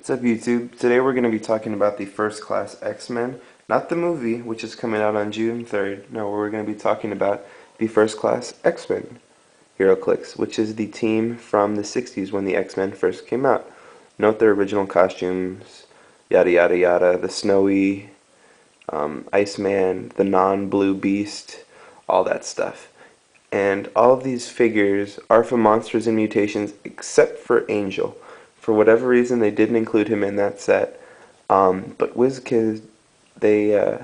What's up, YouTube? Today we're going to be talking about the First Class X-Men, not the movie, which is coming out on June 3rd. No, we're going to be talking about the First Class X-Men, Heroclix, which is the team from the 60s when the X-Men first came out. Note their original costumes, yada yada yada, the snowy Iceman, the non-blue beast, all that stuff. And all of these figures are from Monsters and Mutations except for Angel. For whatever reason, they didn't include him in that set. But WizKids, the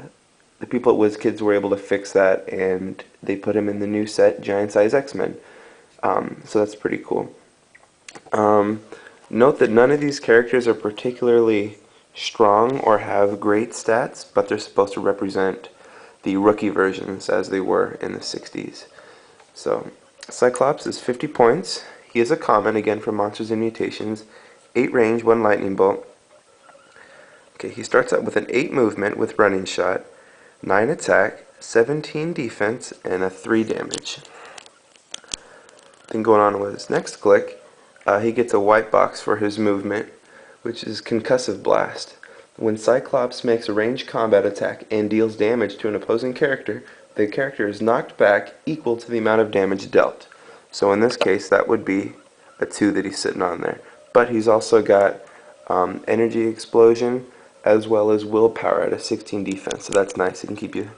people at WizKids were able to fix that, and they put him in the new set, Giant Size X-Men. So that's pretty cool. Note that none of these characters are particularly strong or have great stats, but they're supposed to represent the rookie versions as they were in the 60s. So, Cyclops is 50 points. He is a common, again from Monsters and Mutations. 8 range, 1 lightning bolt. Okay, he starts out with an 8 movement with running shot, 9 attack, 17 defense, and a 3 damage. Then going on with his next click, he gets a white box for his movement, which is Concussive Blast. When Cyclops makes a ranged combat attack and deals damage to an opposing character, the character is knocked back equal to the amount of damage dealt. So in this case, that would be a 2 that he's sitting on there. But he's also got Energy Explosion as well as Willpower at a 16 defense, so that's nice. It can keep you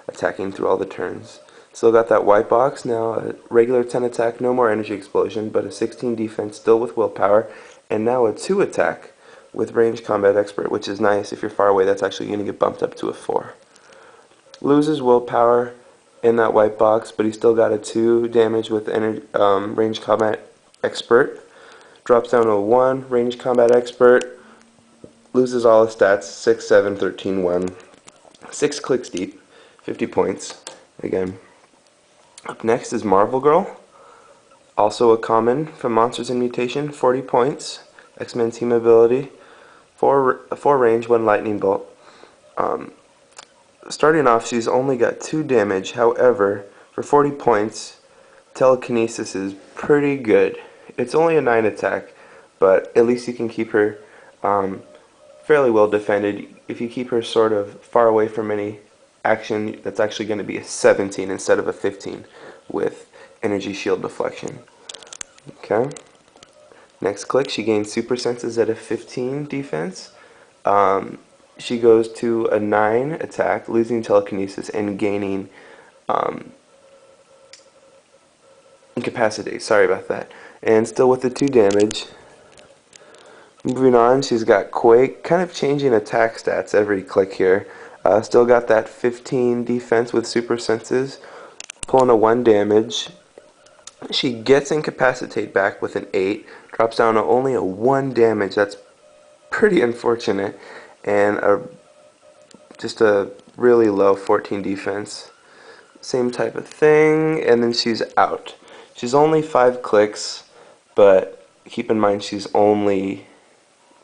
attacking through all the turns. Still got that white box, now a regular 10 attack, no more Energy Explosion, but a 16 defense still with Willpower, and now a 2 attack with Ranged Combat Expert, which is nice. If you're far away, that's actually going to get bumped up to a 4. Loses Willpower in that white box, but he's still got a 2 damage with Ranged Combat Expert. Drops down to a 1, Ranged Combat Expert, loses all his stats, 6, 7, 13, 1. 6 clicks deep, 50 points, again. Up next is Marvel Girl, also a common from Monsters and Mutation, 40 points, X-Men team ability, 4 range, 1 lightning bolt. Starting off, she's only got 2 damage, however, for 40 points, telekinesis is pretty good. It's only a 9 attack, but at least you can keep her fairly well defended. If you keep her sort of far away from any action, that's actually going to be a 17 instead of a 15 with energy shield deflection. Okay. Next click, she gains super senses at a 15 defense. She goes to a 9 attack, losing telekinesis and gaining incapacitate. Sorry about that. And still with the 2 damage. Moving on, she's got Quake, kind of changing attack stats every click here. Still got that 15 defense with super senses, pulling a 1 damage. She gets Incapacitate back with an 8, drops down to only a 1 damage. That's pretty unfortunate, and just a really low 14 defense. Same type of thing, and then she's out. She's only 5 clicks, but keep in mind she's only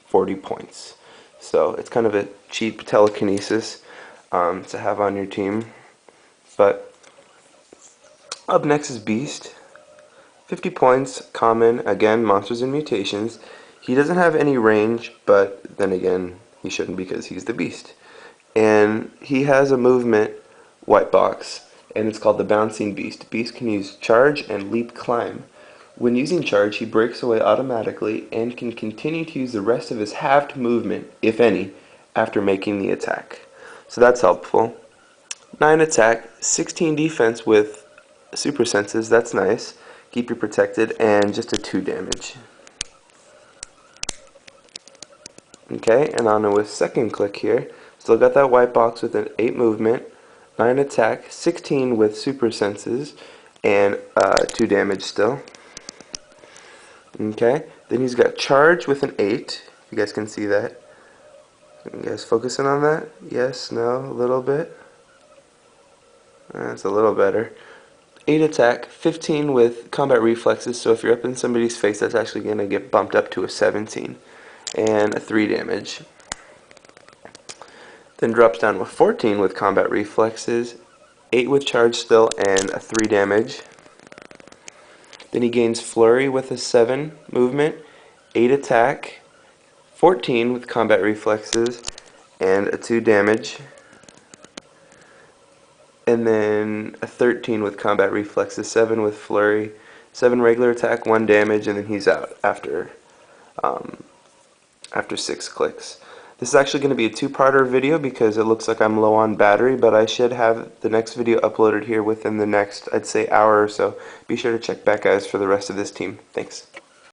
40 points. So it's kind of a cheap telekinesis to have on your team. But up next is Beast. 50 points, common, again, Monsters and Mutations. He doesn't have any range, but then again, he shouldn't because he's the Beast. And he has a movement white box, and it's called the Bouncing Beast. Beast can use Charge and Leap Climb. When using Charge, he breaks away automatically and can continue to use the rest of his halved movement, if any, after making the attack. So that's helpful. 9 attack, 16 defense with super senses, that's nice. Keep you protected, and just a 2 damage. Okay, and on with second click here. Still got that white box with an 8 movement, 9 attack, 16 with super senses, and 2 damage still. Okay, then he's got Charge with an 8. You guys can see that. You guys focusing on that? Yes, no, a little bit. That's a little better. 8 attack, 15 with combat reflexes, so if you're up in somebody's face, that's actually going to get bumped up to a 17. And a 3 damage. Then drops down with 14 with combat reflexes, 8 with charge still, and a 3 damage. Then he gains Flurry with a 7 movement, 8 attack, 14 with combat reflexes and a 2 damage, and then a 13 with combat reflexes, 7 with flurry, 7 regular attack, 1 damage, and then he's out after 6 clicks. This is actually going to be a two-parter video because it looks like I'm low on battery, but I should have the next video uploaded here within the next, I'd say, hour or so. Be sure to check back, guys, for the rest of this team. Thanks.